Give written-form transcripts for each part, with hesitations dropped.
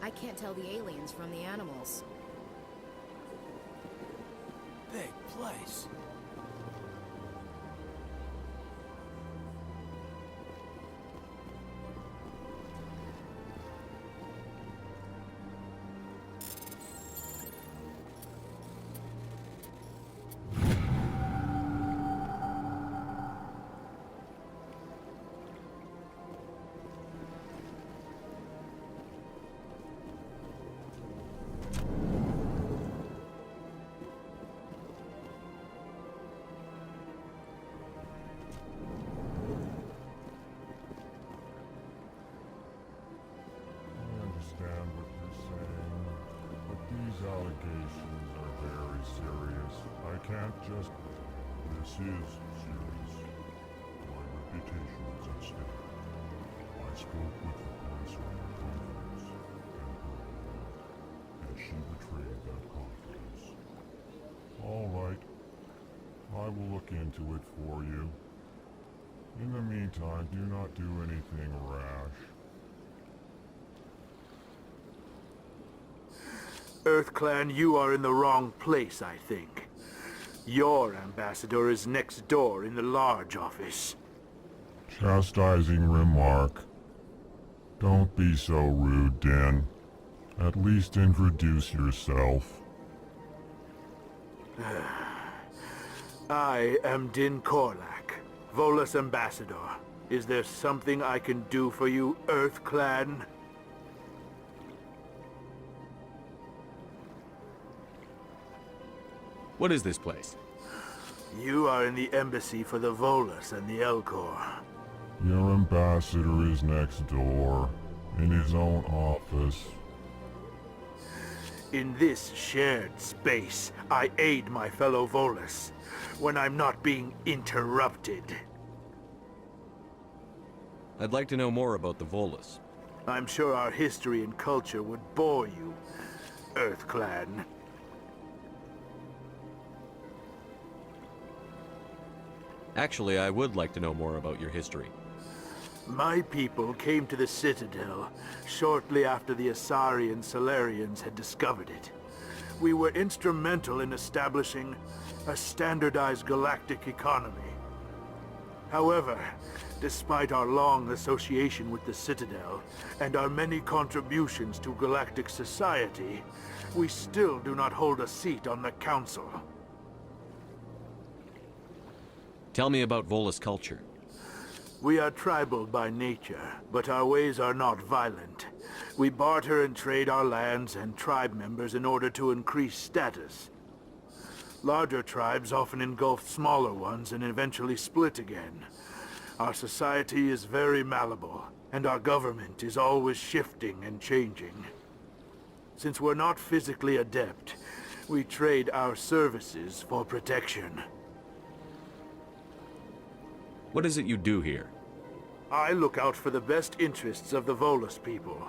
I can't tell the aliens from the animals. Big place. Allegations are very serious. I can't just... This is serious. My reputation is at stake. I spoke with the police on your confidence, and she betrayed that confidence. All right. I will look into it for you. In the meantime, do not do anything rash. EarthClan, you are in the wrong place, I think. Your ambassador is next door in the large office. Chastising remark. Don't be so rude, Din. At least introduce yourself. I am Din Korlak, Volus ambassador. Is there something I can do for you, EarthClan? What is this place? You are in the embassy for the Volus and the Elcor. Your ambassador is next door, in his own office. In this shared space, I aid my fellow Volus when I'm not being interrupted. I'd like to know more about the Volus. I'm sure our history and culture would bore you, EarthClan. Actually, I would like to know more about your history. My people came to the Citadel shortly after the Asari and Salarians had discovered it. We were instrumental in establishing a standardized galactic economy. However, despite our long association with the Citadel and our many contributions to galactic society, we still do not hold a seat on the Council. Tell me about Volus culture. We are tribal by nature, but our ways are not violent. We barter and trade our lands and tribe members in order to increase status. Larger tribes often engulf smaller ones and eventually split again. Our society is very malleable, and our government is always shifting and changing. Since we're not physically adept, we trade our services for protection. What is it you do here? I look out for the best interests of the Volus people.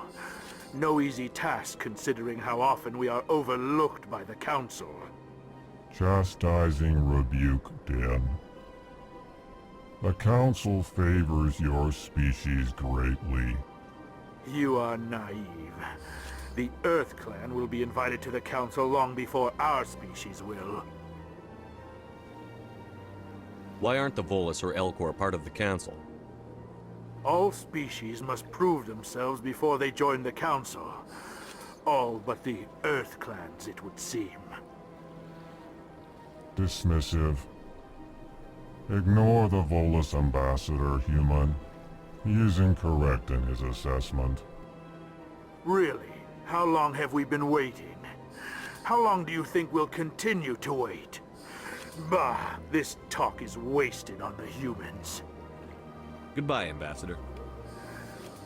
No easy task considering how often we are overlooked by the Council. Chastising rebuke, Din. The Council favors your species greatly. You are naive. The EarthClan will be invited to the Council long before our species will. Why aren't the Volus or Elcor part of the Council? All species must prove themselves before they join the Council. All but the EarthClans, it would seem. Dismissive. Ignore the Volus ambassador, human. He is incorrect in his assessment. Really? How long have we been waiting? How long do you think we'll continue to wait? Bah, this talk is wasted on the humans. Goodbye, Ambassador.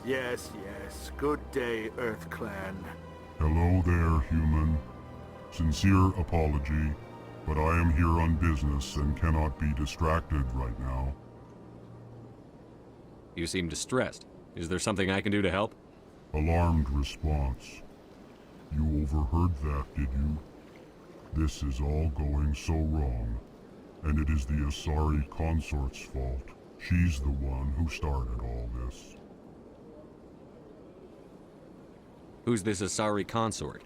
Yes, yes. Good day, EarthClan. Hello there, human. Sincere apology, but I am here on business and cannot be distracted right now. You seem distressed. Is there something I can do to help? Alarmed response. You overheard that, did you? This is all going so wrong, and it is the Asari consort's fault. She's the one who started all this. Who's this Asari consort?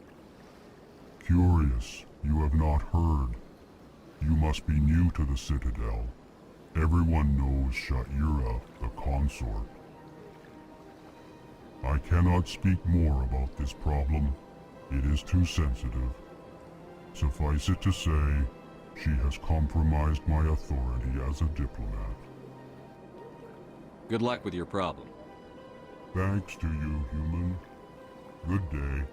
Curious, you have not heard. You must be new to the Citadel. Everyone knows Sha'ira, the consort. I cannot speak more about this problem. It is too sensitive. Suffice it to say, she has compromised my authority as a diplomat. Good luck with your problem. Thanks to you, human. Good day.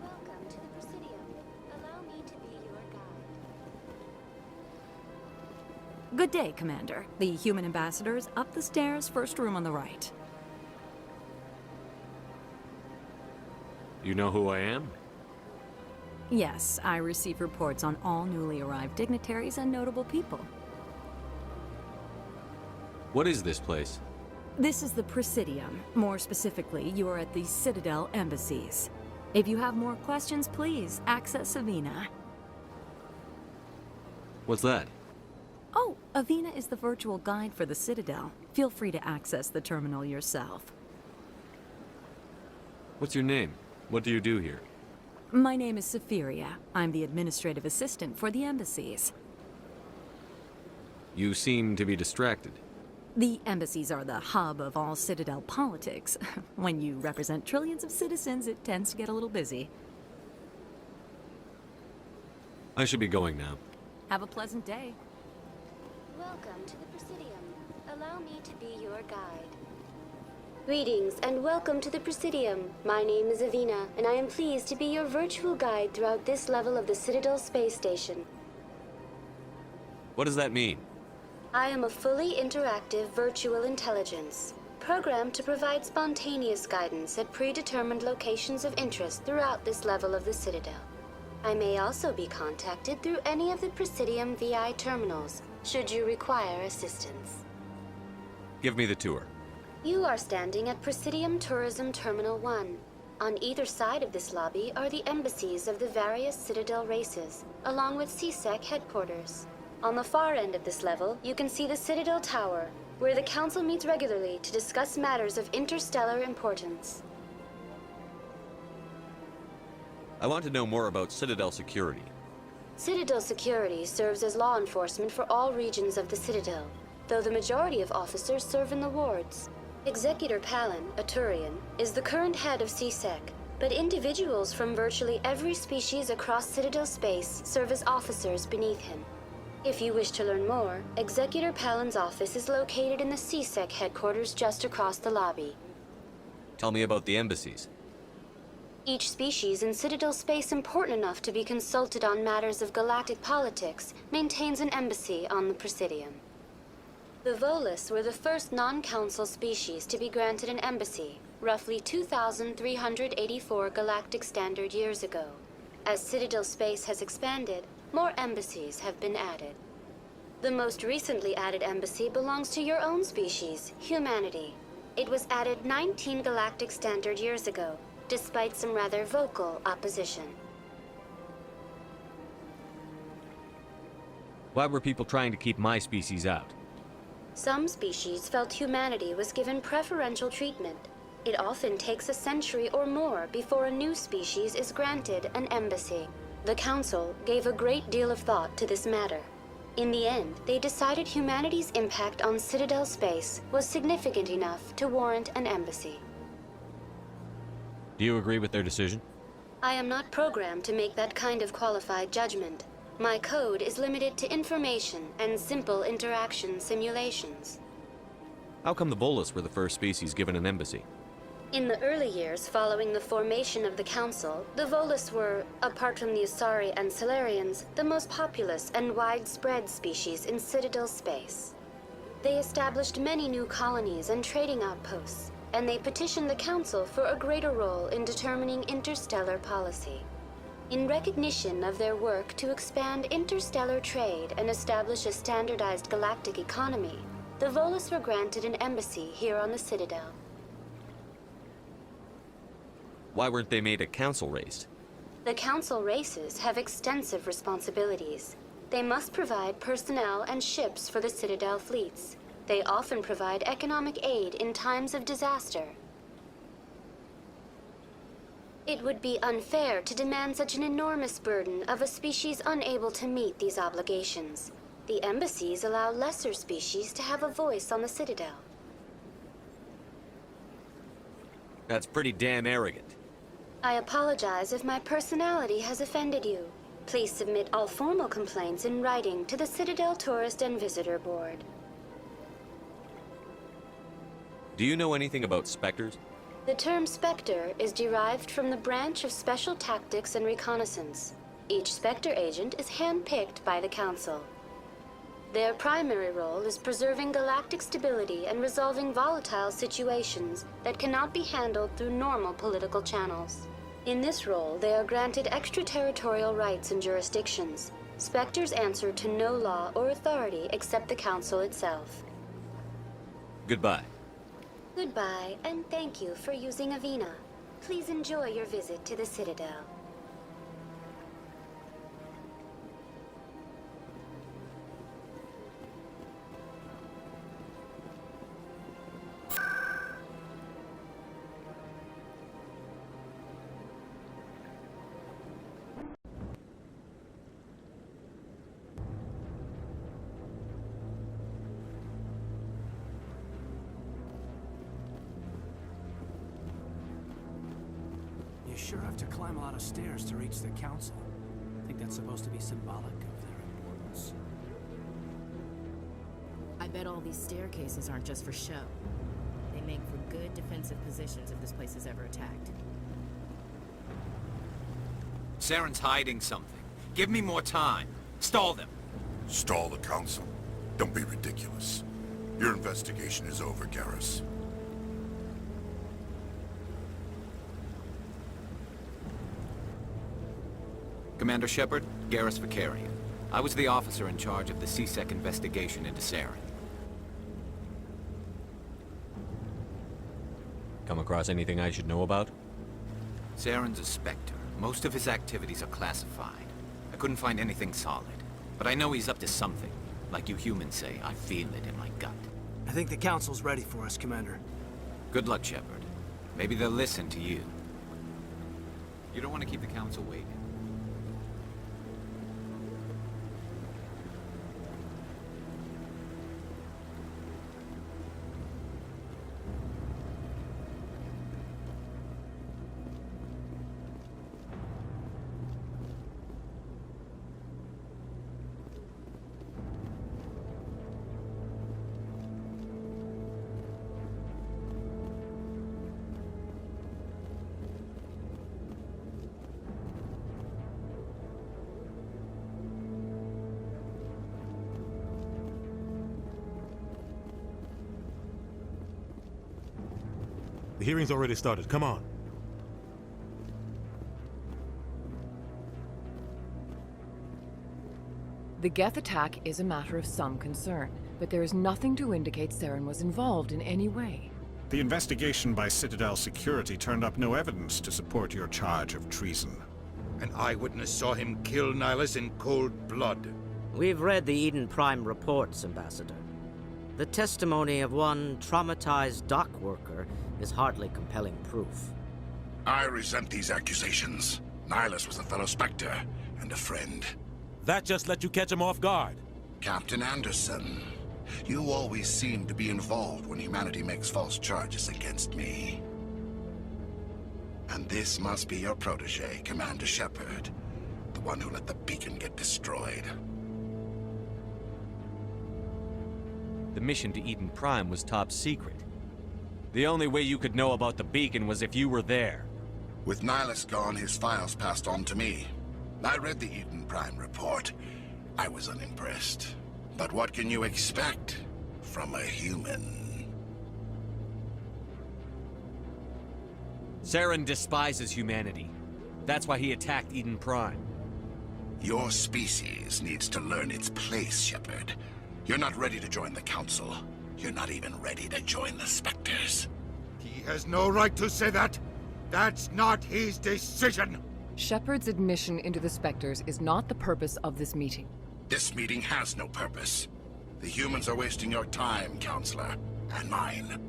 Welcome to the Presidium. Allow me to be your guide. Good day, Commander. The human ambassadors up the stairs, first room on the right. You know who I am? Yes, I receive reports on all newly arrived dignitaries and notable people. What is this place? This is the Presidium. More specifically, you are at the Citadel embassies. If you have more questions, please access Avina. What's that? Oh, Avina is the virtual guide for the Citadel. Feel free to access the terminal yourself. What's your name? What do you do here? My name is Sephiria. I'm the administrative assistant for the embassies. You seem to be distracted. The embassies are the hub of all Citadel politics. When you represent trillions of citizens, it tends to get a little busy. I should be going now. Have a pleasant day. Welcome to the Presidium. Allow me to be your guide. Greetings and welcome to the Presidium. My name is Avina, and I am pleased to be your virtual guide throughout this level of the Citadel Space Station. What does that mean? I am a fully interactive virtual intelligence, programmed to provide spontaneous guidance at predetermined locations of interest throughout this level of the Citadel. I may also be contacted through any of the Presidium VI terminals, should you require assistance. Give me the tour. You are standing at Presidium Tourism Terminal 1. On either side of this lobby are the embassies of the various Citadel races, along with CSEC headquarters. On the far end of this level, you can see the Citadel Tower, where the Council meets regularly to discuss matters of interstellar importance. I want to know more about Citadel security. Citadel Security serves as law enforcement for all regions of the Citadel, though the majority of officers serve in the wards. Executor Palin, a Turian, is the current head of CSEC, but individuals from virtually every species across Citadel space serve as officers beneath him. If you wish to learn more, Executor Palin's office is located in the CSEC headquarters just across the lobby. Tell me about the embassies. Each species in Citadel space important enough to be consulted on matters of galactic politics maintains an embassy on the Presidium. The Volus were the first non-council species to be granted an embassy, roughly 2,384 galactic standard years ago. As Citadel space has expanded, more embassies have been added. The most recently added embassy belongs to your own species, humanity. It was added 19 galactic standard years ago, despite some rather vocal opposition. Why were people trying to keep my species out? Some species felt humanity was given preferential treatment. It often takes a century or more before a new species is granted an embassy. The Council gave a great deal of thought to this matter. In the end, they decided humanity's impact on Citadel space was significant enough to warrant an embassy. Do you agree with their decision? I am not programmed to make that kind of qualified judgment. My code is limited to information and simple interaction simulations. How come the Volus were the first species given an embassy? In the early years following the formation of the Council, the Volus were, apart from the Asari and Solarians, the most populous and widespread species in Citadel space. They established many new colonies and trading outposts, and they petitioned the Council for a greater role in determining interstellar policy. In recognition of their work to expand interstellar trade and establish a standardized galactic economy, the Volus were granted an embassy here on the Citadel. Why weren't they made a council race? The Council races have extensive responsibilities. They must provide personnel and ships for the Citadel fleets. They often provide economic aid in times of disaster. It would be unfair to demand such an enormous burden of a species unable to meet these obligations. The embassies allow lesser species to have a voice on the Citadel. That's pretty damn arrogant. I apologize if my personality has offended you. Please submit all formal complaints in writing to the Citadel Tourist and Visitor Board. Do you know anything about specters? The term Spectre is derived from the branch of Special Tactics and Reconnaissance. Each Spectre agent is hand-picked by the Council. Their primary role is preserving galactic stability and resolving volatile situations that cannot be handled through normal political channels. In this role, they are granted extraterritorial rights and jurisdictions. Spectres answer to no law or authority except the Council itself. Goodbye. Goodbye, and thank you for using Avina. Please enjoy your visit to the Citadel. You sure have to climb a lot of stairs to reach the council. I think that's supposed to be symbolic of their importance. I bet all these staircases aren't just for show. They make for good defensive positions if this place is ever attacked. Saren's hiding something. Give me more time. Stall them. Stall the council? Don't be ridiculous. Your investigation is over, Garrus. Commander Shepard, Garrus Vakarian. I was the officer in charge of the C-Sec investigation into Saren. Come across anything I should know about? Saren's a Spectre. Most of his activities are classified. I couldn't find anything solid. But I know he's up to something. Like you humans say, I feel it in my gut. I think the council's ready for us, Commander. Good luck, Shepard. Maybe they'll listen to you. You don't want to keep the council waiting. The hearing's already started. Come on. The Geth attack is a matter of some concern, but there is nothing to indicate Saren was involved in any way. The investigation by Citadel Security turned up no evidence to support your charge of treason. An eyewitness saw him kill Nihilus in cold blood. We've read the Eden Prime reports, Ambassador. The testimony of one traumatized dock worker is hardly compelling proof. I resent these accusations. Nihilus was a fellow Spectre and a friend. That just let you catch him off guard. Captain Anderson, you always seem to be involved when humanity makes false charges against me. And this must be your protege, Commander Shepard, the one who let the beacon get destroyed. The mission to Eden Prime was top secret. The only way you could know about the beacon was if you were there. With Nihilus gone, his files passed on to me. I read the Eden Prime report. I was unimpressed. But what can you expect from a human? Saren despises humanity. That's why he attacked Eden Prime. Your species needs to learn its place, Shepard. You're not ready to join the Council. You're not even ready to join the Spectres. He has no right to say that. That's not his decision. Shepard's admission into the Spectres is not the purpose of this meeting. This meeting has no purpose. The humans are wasting your time, Counselor, and mine.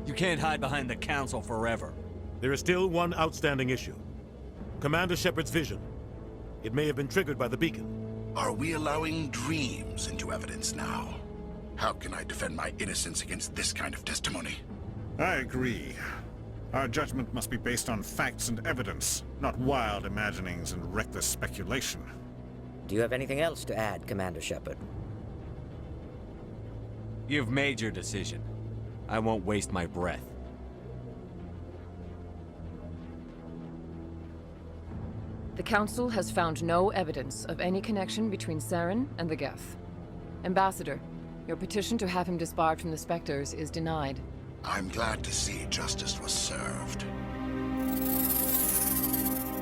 You can't hide behind the Council forever. There is still one outstanding issue. Commander Shepard's vision. It may have been triggered by the beacon. Are we allowing dreams into evidence now? How can I defend my innocence against this kind of testimony? I agree. Our judgment must be based on facts and evidence, not wild imaginings and reckless speculation. Do you have anything else to add, Commander Shepard? You've made your decision. I won't waste my breath. The Council has found no evidence of any connection between Saren and the Geth. Ambassador, your petition to have him disbarred from the Spectres is denied. I'm glad to see justice was served.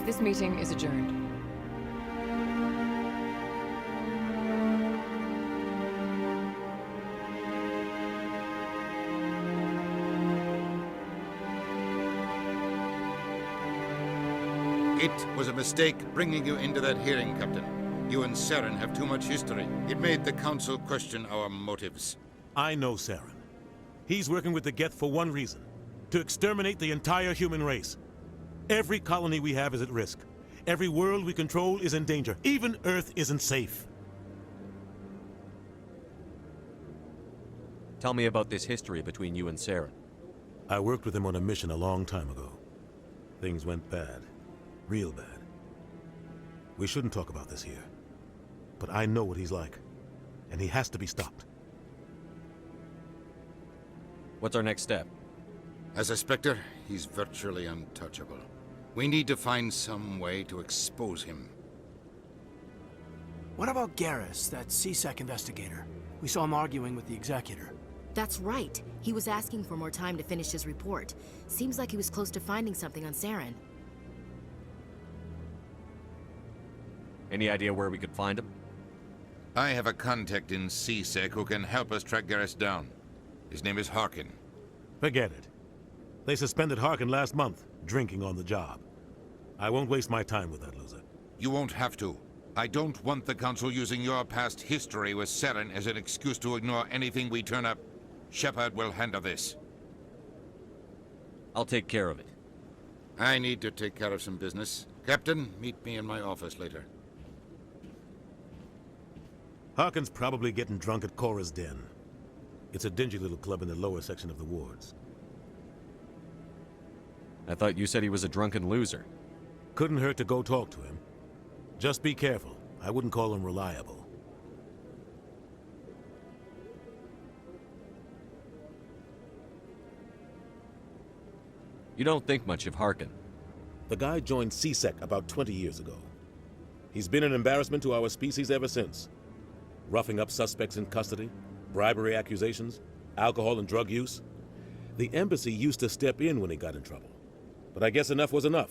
This meeting is adjourned. It was a mistake bringing you into that hearing, Captain. You and Saren have too much history. It made the Council question our motives. I know Saren. He's working with the Geth for one reason. To exterminate the entire human race. Every colony we have is at risk. Every world we control is in danger. Even Earth isn't safe. Tell me about this history between you and Saren. I worked with him on a mission a long time ago. Things went bad. Real bad. We shouldn't talk about this here. But I know what he's like. And he has to be stopped. What's our next step? As a Spectre, he's virtually untouchable. We need to find some way to expose him. What about Garrus, that C-Sec investigator? We saw him arguing with the Executor. That's right. He was asking for more time to finish his report. Seems like he was close to finding something on Saren. Any idea where we could find him? I have a contact in C-Sec who can help us track Garrus down. His name is Harkin. Forget it. They suspended Harkin last month, drinking on the job. I won't waste my time with that loser. You won't have to. I don't want the Council using your past history with Saren as an excuse to ignore anything we turn up. Shepard will handle this. I'll take care of it. I need to take care of some business. Captain, meet me in my office later. Harkin's probably getting drunk at Cora's Den. It's a dingy little club in the lower section of the wards. I thought you said he was a drunken loser. Couldn't hurt to go talk to him. Just be careful. I wouldn't call him reliable. You don't think much of Harkin. The guy joined C-Sec about 20 years ago. He's been an embarrassment to our species ever since. Roughing up suspects in custody, bribery accusations, alcohol and drug use. The embassy used to step in when he got in trouble. But I guess enough was enough.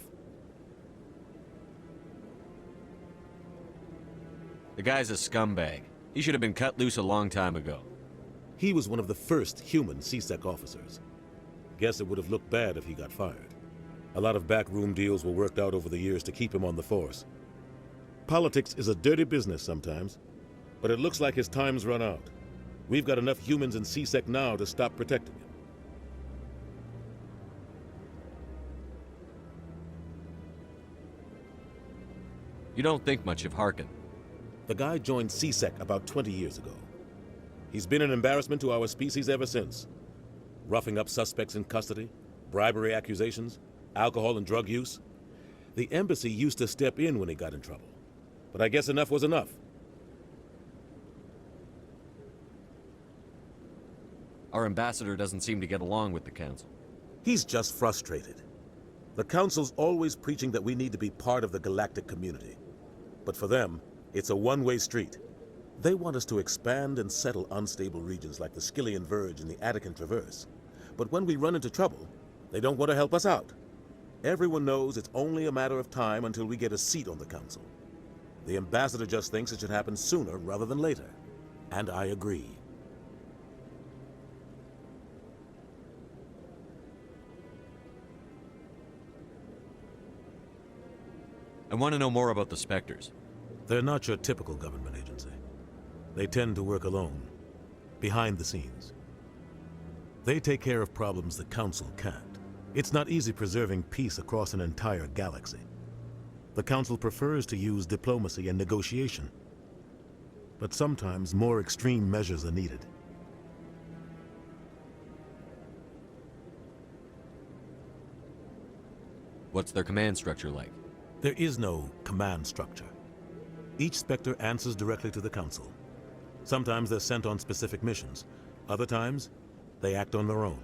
The guy's a scumbag. He should have been cut loose a long time ago. He was one of the first human C-Sec officers. Guess it would have looked bad if he got fired. A lot of backroom deals were worked out over the years to keep him on the force. Politics is a dirty business sometimes, but it looks like his time's run out. We've got enough humans in C-Sec now to stop protecting him. You don't think much of Harkin. The guy joined C-Sec about 20 years ago. He's been an embarrassment to our species ever since. Roughing up suspects in custody, bribery accusations, alcohol and drug use. The embassy used to step in when he got in trouble. But I guess enough was enough. Our ambassador doesn't seem to get along with the Council. He's just frustrated. The Council's always preaching that we need to be part of the galactic community. But for them, it's a one-way street. They want us to expand and settle unstable regions like the Skyllian Verge and the Attican Traverse. But when we run into trouble, they don't want to help us out. Everyone knows it's only a matter of time until we get a seat on the council. The ambassador just thinks it should happen sooner rather than later. And I agree. I want to know more about the Spectres. They're not your typical government agency. They tend to work alone, behind the scenes. They take care of problems the Council can't. It's not easy preserving peace across an entire galaxy. The Council prefers to use diplomacy and negotiation. But sometimes more extreme measures are needed. What's their command structure like? There is no command structure. Each Spectre answers directly to the Council. Sometimes they're sent on specific missions. Other times, they act on their own.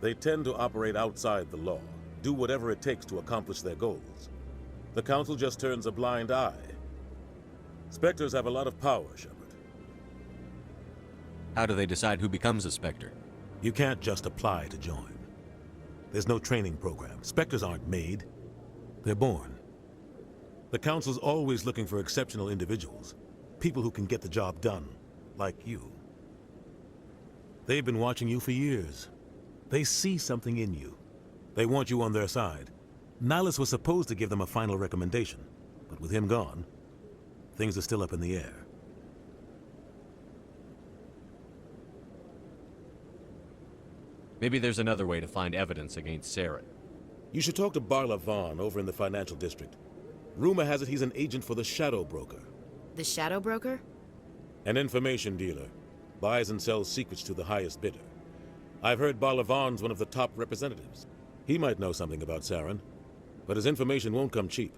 They tend to operate outside the law, do whatever it takes to accomplish their goals. The Council just turns a blind eye. Spectres have a lot of power, Shepard. How do they decide who becomes a Spectre? You can't just apply to join. There's no training program. Spectres aren't made. They're born. The Council's always looking for exceptional individuals. People who can get the job done, like you. They've been watching you for years. They see something in you. They want you on their side. Nihilus was supposed to give them a final recommendation, but with him gone, things are still up in the air. Maybe there's another way to find evidence against Saren. You should talk to Barla Vaughn over in the financial district. Rumor has it he's an agent for the Shadow Broker. The Shadow Broker? An information dealer. Buys and sells secrets to the highest bidder. I've heard Barla Vaughn's one of the top representatives. He might know something about Saren, but his information won't come cheap.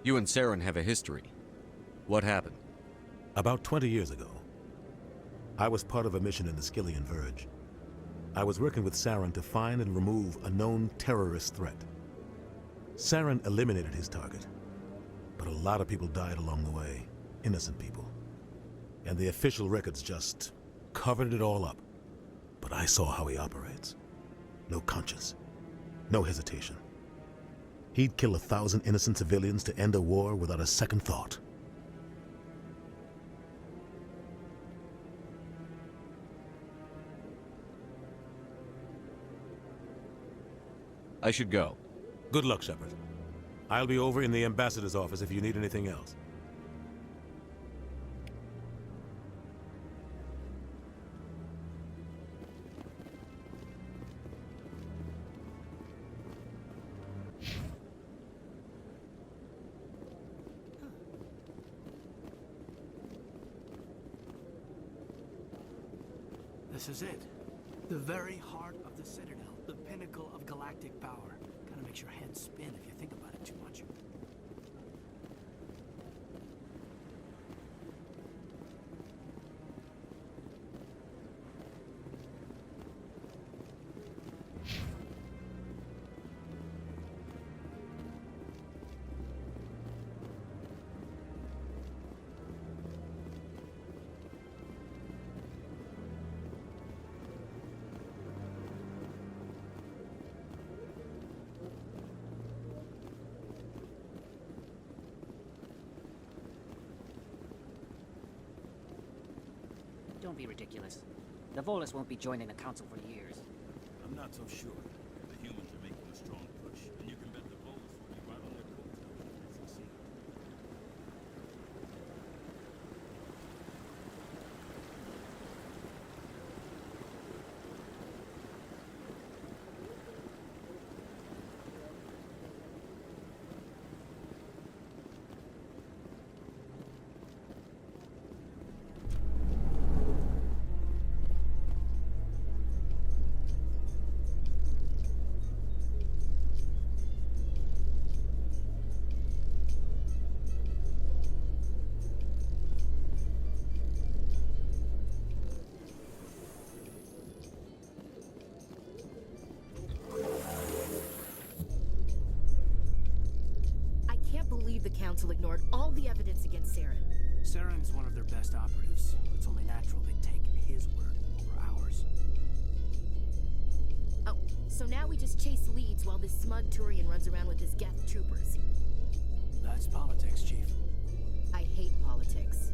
You and Saren have a history. What happened? About 20 years ago, I was part of a mission in the Skillian Verge. I was working with Saren to find and remove a known terrorist threat. Saren eliminated his target, but a lot of people died along the way, innocent people. And the official records just covered it all up. But I saw how he operates. No conscience, no hesitation. He'd kill 1,000 innocent civilians to end a war without a second thought. I should go. Good luck, Shepard. I'll be over in the ambassador's office if you need anything else. This is it. The very heart of the Citadel. The pinnacle of galactic power. Kinda makes your head spin if you think about it too much. Don't be ridiculous. The Volus won't be joining the Council for years. I'm not so sure. The humans are making a strong push, and you can bet the Volus will be right on their coattails if they succeed. The Council ignored all the evidence against Saren. Saren's one of their best operatives. It's only natural they take his word over ours. Oh, so now we just chase leads while this smug Turian runs around with his Geth troopers. That's politics, Chief. I hate politics.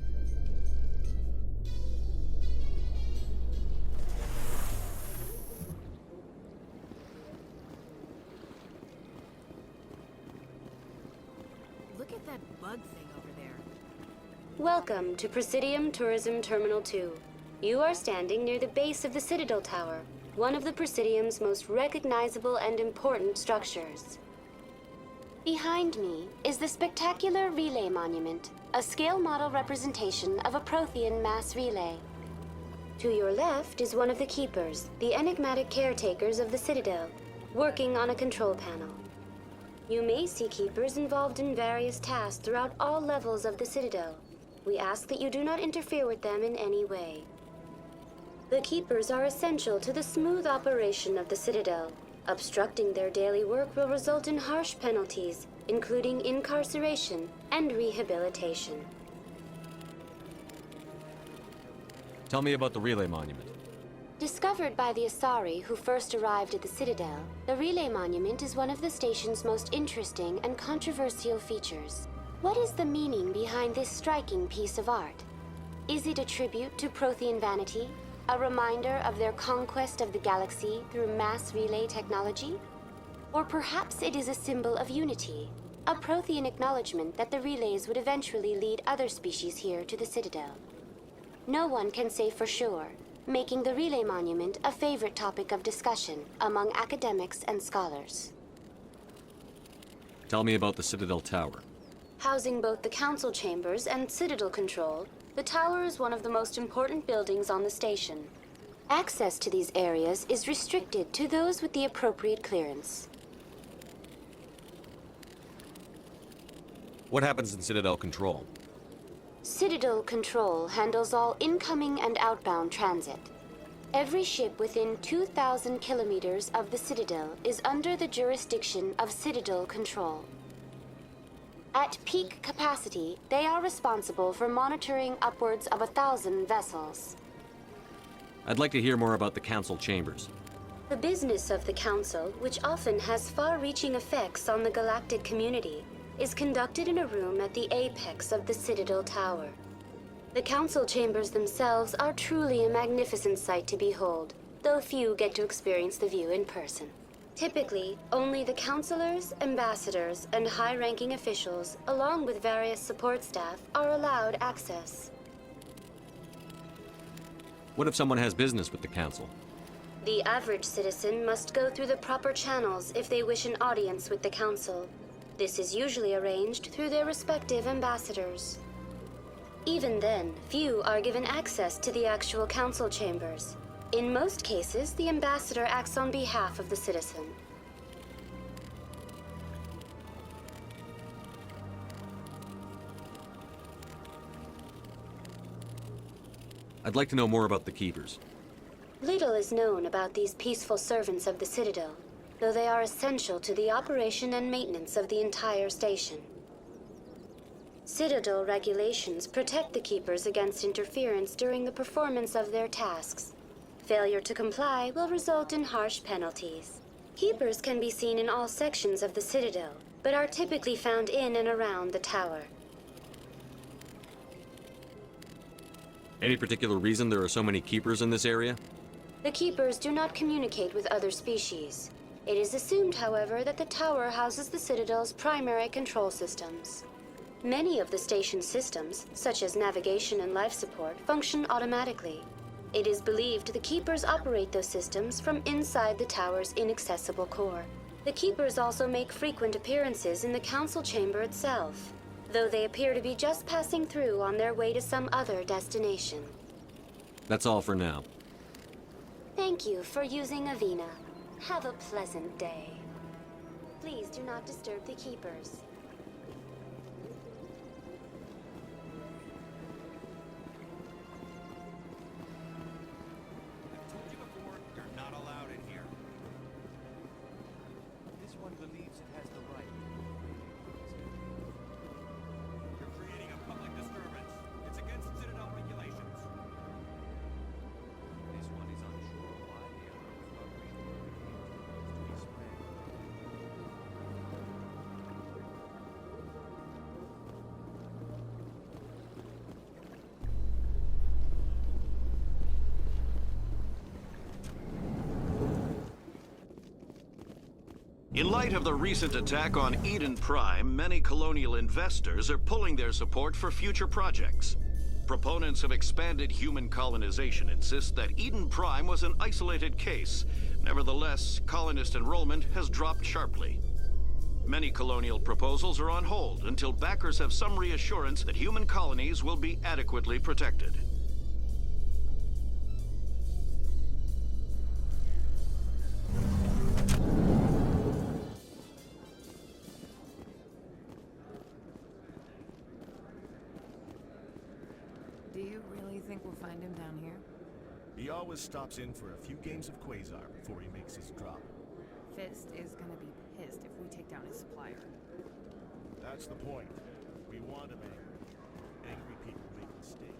Look at that bug thing over there. Welcome to Presidium Tourism Terminal 2. You are standing near the base of the Citadel Tower, one of the Presidium's most recognizable and important structures. Behind me is the spectacular Relay Monument, a scale model representation of a Prothean mass relay. To your left is one of the Keepers, the enigmatic caretakers of the Citadel, working on a control panel. You may see Keepers involved in various tasks throughout all levels of the Citadel. We ask that you do not interfere with them in any way. The Keepers are essential to the smooth operation of the Citadel. Obstructing their daily work will result in harsh penalties, including incarceration and rehabilitation. Tell me about the Relay Monument. Discovered by the Asari who first arrived at the Citadel, the Relay Monument is one of the station's most interesting and controversial features. What is the meaning behind this striking piece of art? Is it a tribute to Prothean vanity? A reminder of their conquest of the galaxy through mass relay technology? Or perhaps it is a symbol of unity, a Prothean acknowledgement that the relays would eventually lead other species here to the Citadel. No one can say for sure, making the Relay Monument a favorite topic of discussion among academics and scholars. Tell me about the Citadel Tower. Housing both the council chambers and Citadel control, the tower is one of the most important buildings on the station. Access to these areas is restricted to those with the appropriate clearance. What happens in Citadel Control? Citadel Control handles all incoming and outbound transit. Every ship within 2,000 kilometers of the Citadel is under the jurisdiction of Citadel Control. At peak capacity, they are responsible for monitoring upwards of 1,000 vessels. I'd like to hear more about the Council Chambers. The business of the Council, which often has far-reaching effects on the galactic community, is conducted in a room at the apex of the Citadel Tower. The Council Chambers themselves are truly a magnificent sight to behold, though few get to experience the view in person. Typically, only the councilors, ambassadors, and high-ranking officials, along with various support staff, are allowed access. What if someone has business with the Council? The average citizen must go through the proper channels if they wish an audience with the Council. This is usually arranged through their respective ambassadors. Even then, few are given access to the actual Council chambers. In most cases, the ambassador acts on behalf of the citizen. I'd like to know more about the Keepers. Little is known about these peaceful servants of the Citadel, though they are essential to the operation and maintenance of the entire station. Citadel regulations protect the Keepers against interference during the performance of their tasks. Failure to comply will result in harsh penalties. Keepers can be seen in all sections of the Citadel, but are typically found in and around the tower. Any particular reason there are so many Keepers in this area? The Keepers do not communicate with other species. It is assumed, however, that the tower houses the Citadel's primary control systems. Many of the station's systems, such as navigation and life support, function automatically. It is believed the Keepers operate those systems from inside the tower's inaccessible core. The Keepers also make frequent appearances in the Council chamber itself, though they appear to be just passing through on their way to some other destination. That's all for now. Thank you for using Avina. Have a pleasant day. Please do not disturb the Keepers. In light of the recent attack on Eden Prime, many colonial investors are pulling their support for future projects. Proponents of expanded human colonization insist that Eden Prime was an isolated case. Nevertheless, colonist enrollment has dropped sharply. Many colonial proposals are on hold until backers have some reassurance that human colonies will be adequately protected. Do you really think we'll find him down here? He always stops in for a few games of Quasar before he makes his drop. Fist is gonna be pissed if we take down his supplier. That's the point. We want him angry. Angry people make mistakes.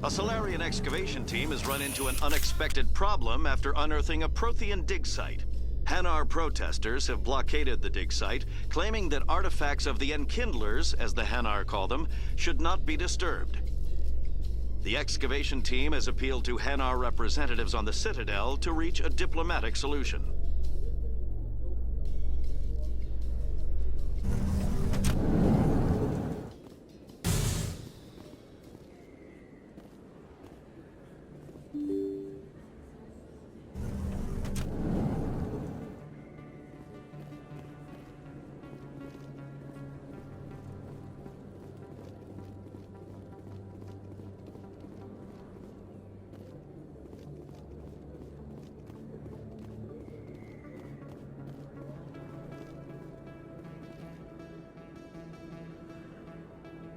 A Solarian excavation team has run into an unexpected problem after unearthing a Prothean dig site. Hanar protesters have blockaded the dig site, claiming that artifacts of the Enkindlers, as the Hanar call them, should not be disturbed. The excavation team has appealed to Hanar representatives on the Citadel to reach a diplomatic solution.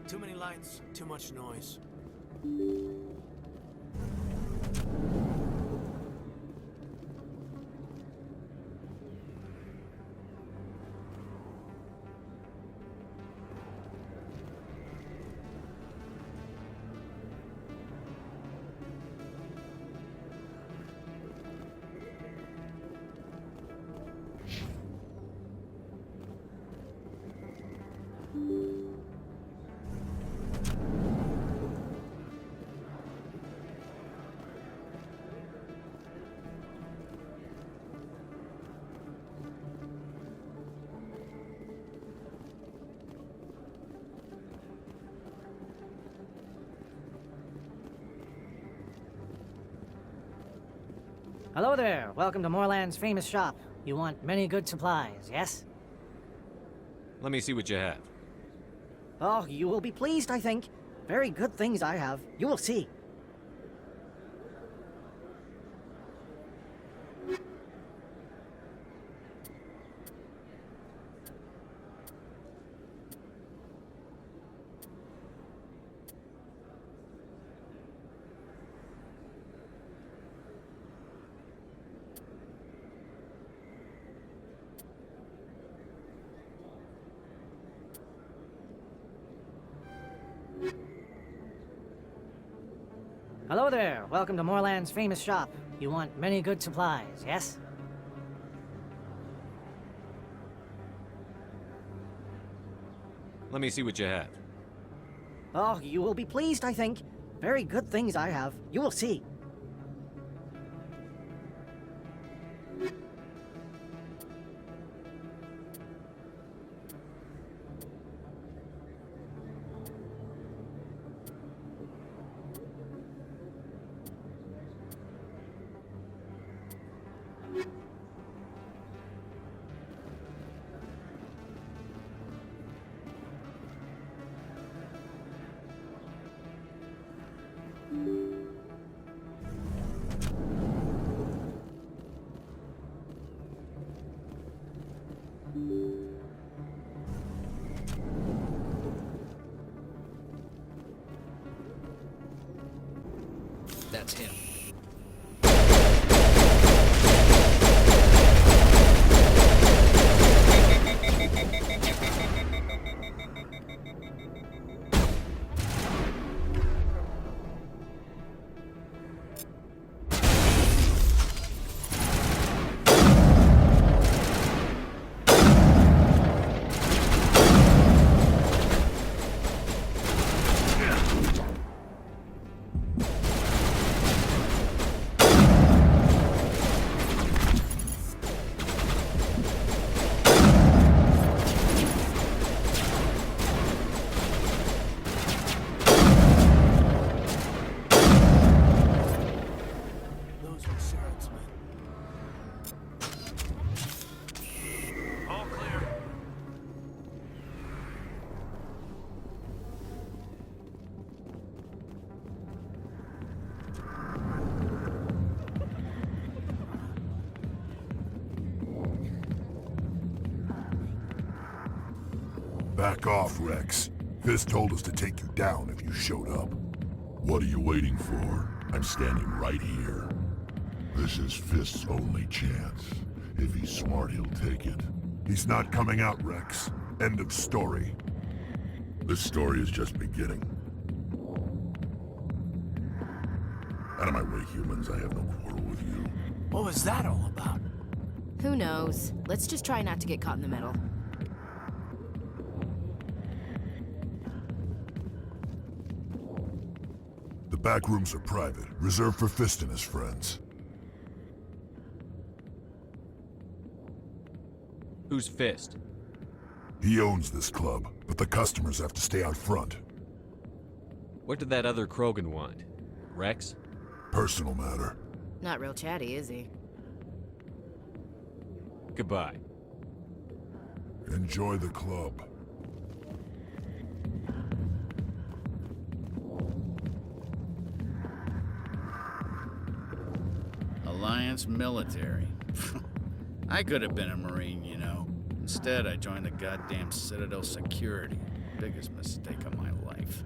Too many lights, too much noise. Hello there. Welcome to Moorland's famous shop. You want many good supplies, yes? Let me see what you have. Oh, you will be pleased, I think. Very good things I have. You will see. Hello there. Welcome to Moorland's famous shop. You want many good supplies, yes? Let me see what you have. Oh, you will be pleased, I think. Very good things I have. You will see. That's him. Back off, Rex. Fist told us to take you down if you showed up. What are you waiting for? I'm standing right here. This is Fist's only chance. If he's smart, he'll take it. He's not coming out, Rex. End of story. This story is just beginning. Out of my way, humans. I have no quarrel with you. What was that all about? Who knows? Let's just try not to get caught in the middle. The back rooms are private, reserved for Fist and his friends. Who's Fist? He owns this club, but the customers have to stay out front. What did that other Krogan want? Rex? Personal matter. Not real chatty, is he? Goodbye. Enjoy the club. Alliance military. I could have been a Marine, you know. Instead, I joined the goddamn Citadel security. Biggest mistake of my life.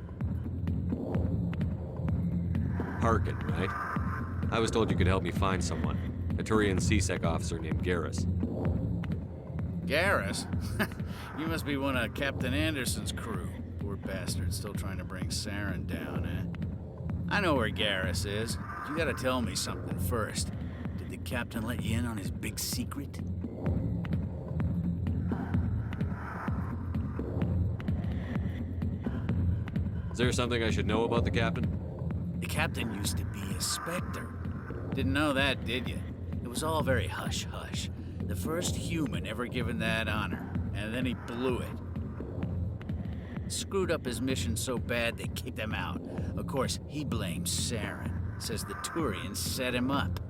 Harkin, right? I was told you could help me find someone. A Turian CSEC officer named Garrus. Garrus? You must be one of Captain Anderson's crew. Poor bastard, still trying to bring Saren down, eh? I know where Garrus is, but you gotta tell me something first. Did the captain let you in on his big secret? Is there something I should know about the captain? The captain used to be a Spectre. Didn't know that, did you? It was all very hush-hush. The first human ever given that honor, and then he blew it. Screwed up his mission so bad they kicked him out. Of course, he blames Saren. Says the Turians set him up.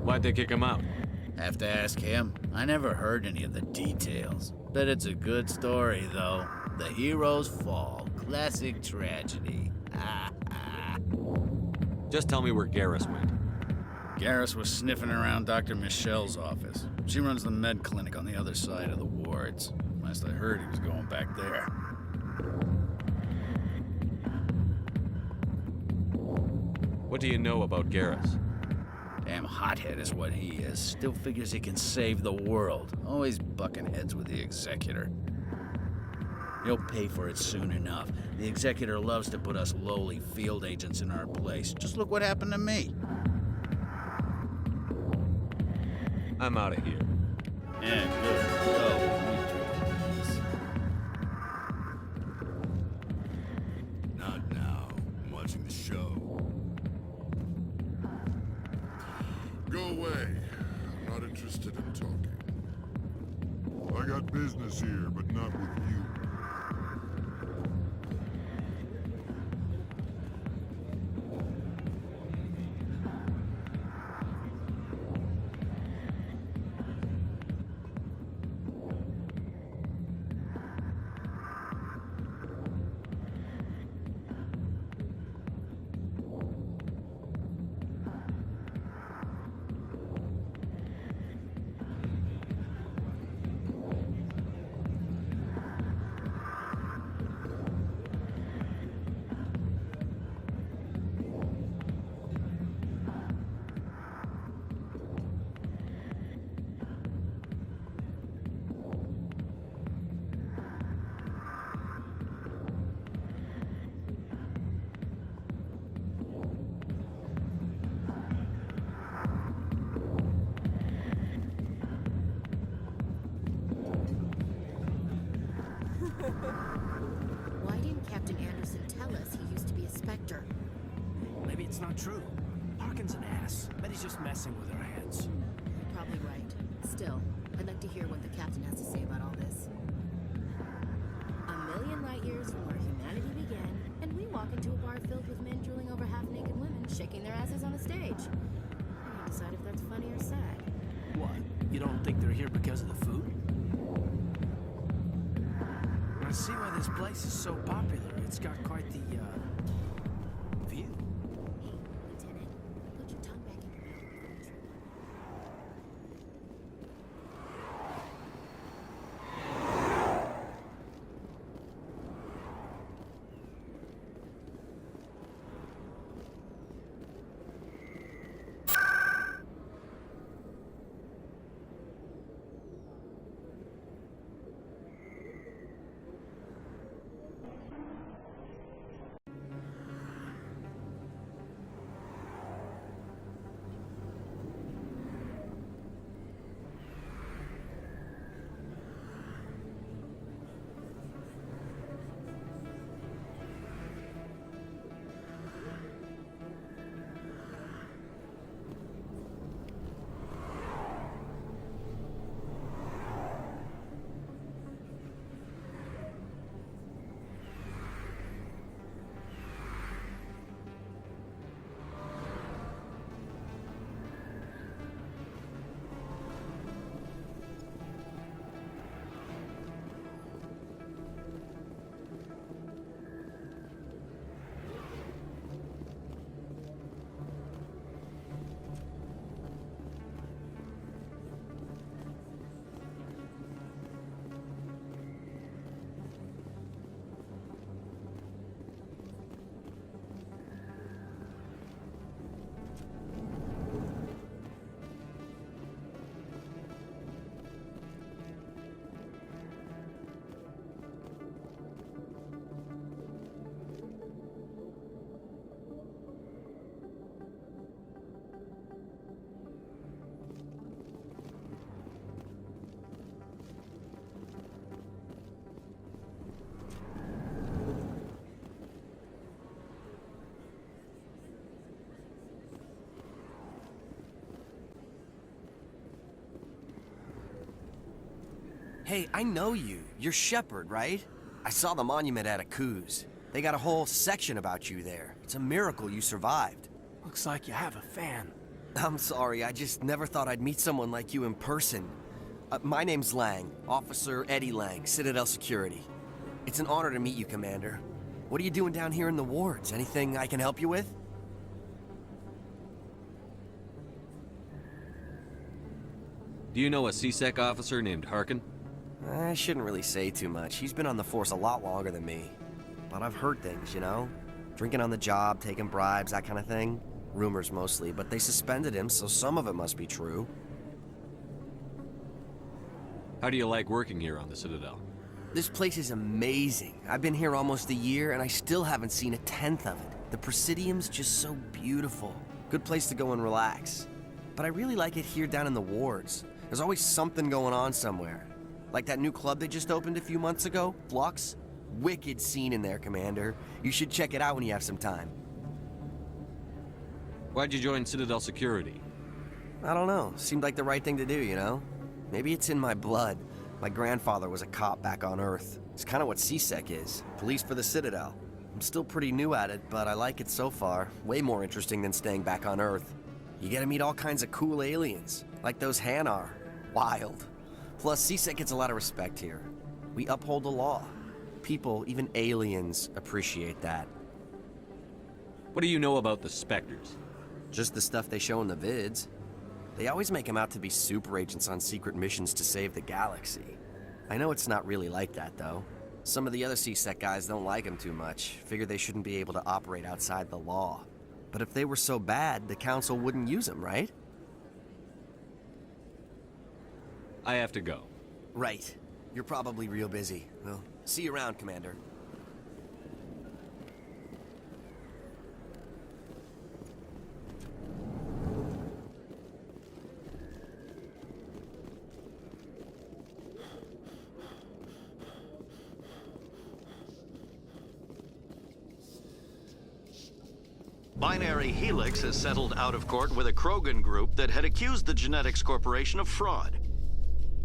Why'd they kick him out? Have to ask him. I never heard any of the details. Bet it's a good story, though. The heroes fall. Classic tragedy. Just tell me where Garrus went. Garrus was sniffing around Dr. Michelle's office. She runs the med clinic on the other side of the wards. Last I heard, he was going back there. What do you know about Garrus? Damn hothead is what he is. Still figures he can save the world. Always bucking heads with the Executor. He'll pay for it soon enough. The Executor loves to put us lowly field agents in our place. Just look what happened to me. I'm out of here. Yeah, good. Go. Not now. I'm watching the show. Go away. I'm not interested in talking. I got business here, but not with you. Why didn't Captain Anderson tell us he used to be a Spectre? Maybe it's not true. Harkin's an ass. Bet he's just messing with our heads. You're probably right. Still, I'd like to hear what the captain has to say about all this. A million light years from where humanity began, and we walk into a bar filled with men drooling over half-naked women, shaking their asses on a stage. I decide if that's funny or sad. What? You don't think they're here because of the food? I see why this place is so popular. It's got quite the, view. Hey, Lieutenant, put your tongue back in your mouth. Hey, I know you. You're Shepard, right? I saw the monument at Akuz. They got a whole section about you there. It's a miracle you survived. Looks like you have a fan. I'm sorry, I just never thought I'd meet someone like you in person. My name's Lang, Officer Eddie Lang, Citadel Security. It's an honor to meet you, Commander. What are you doing down here in the wards? Anything I can help you with? Do you know a CSEC officer named Harkin? I shouldn't really say too much. He's been on the force a lot longer than me. But I've heard things, you know? Drinking on the job, taking bribes, that kind of thing. Rumors mostly, but they suspended him, so some of it must be true. How do you like working here on the Citadel? This place is amazing. I've been here almost a year, and I still haven't seen a tenth of it. The Presidium's just so beautiful. Good place to go and relax. But I really like it here down in the wards. There's always something going on somewhere. Like that new club they just opened a few months ago, Flux. Wicked scene in there, Commander. You should check it out when you have some time. Why'd you join Citadel Security? I don't know. Seemed like the right thing to do, you know? Maybe it's in my blood. My grandfather was a cop back on Earth. It's kind of what CSEC is. Police for the Citadel. I'm still pretty new at it, but I like it so far. Way more interesting than staying back on Earth. You get to meet all kinds of cool aliens, like those Hanar. Wild. Plus, CSEC gets a lot of respect here. We uphold the law. People, even aliens, appreciate that. What do you know about the Spectres? Just the stuff they show in the vids. They always make them out to be super agents on secret missions to save the galaxy. I know it's not really like that, though. Some of the other CSEC guys don't like them too much, figure they shouldn't be able to operate outside the law. But if they were so bad, the Council wouldn't use them, right? I have to go. Right. You're probably real busy. Well, see you around, Commander. Binary Helix has settled out of court with a Krogan group that had accused the Genetics Corporation of fraud.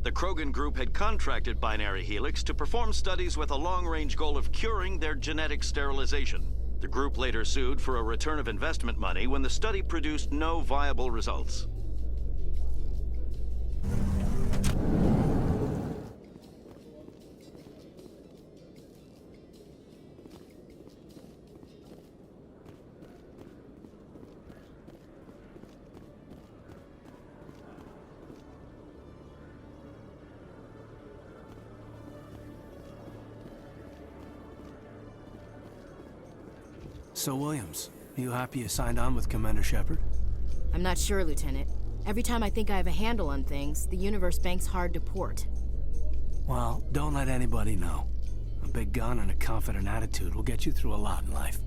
The Krogan group had contracted Binary Helix to perform studies with a long-range goal of curing their genetic sterilization. The group later sued for a return of investment money when the study produced no viable results. So, Williams, you happy you signed on with Commander Shepard? I'm not sure, Lieutenant. Every time I think I have a handle on things, the Universe Bank's hard to port. Well, don't let anybody know. A big gun and a confident attitude will get you through a lot in life.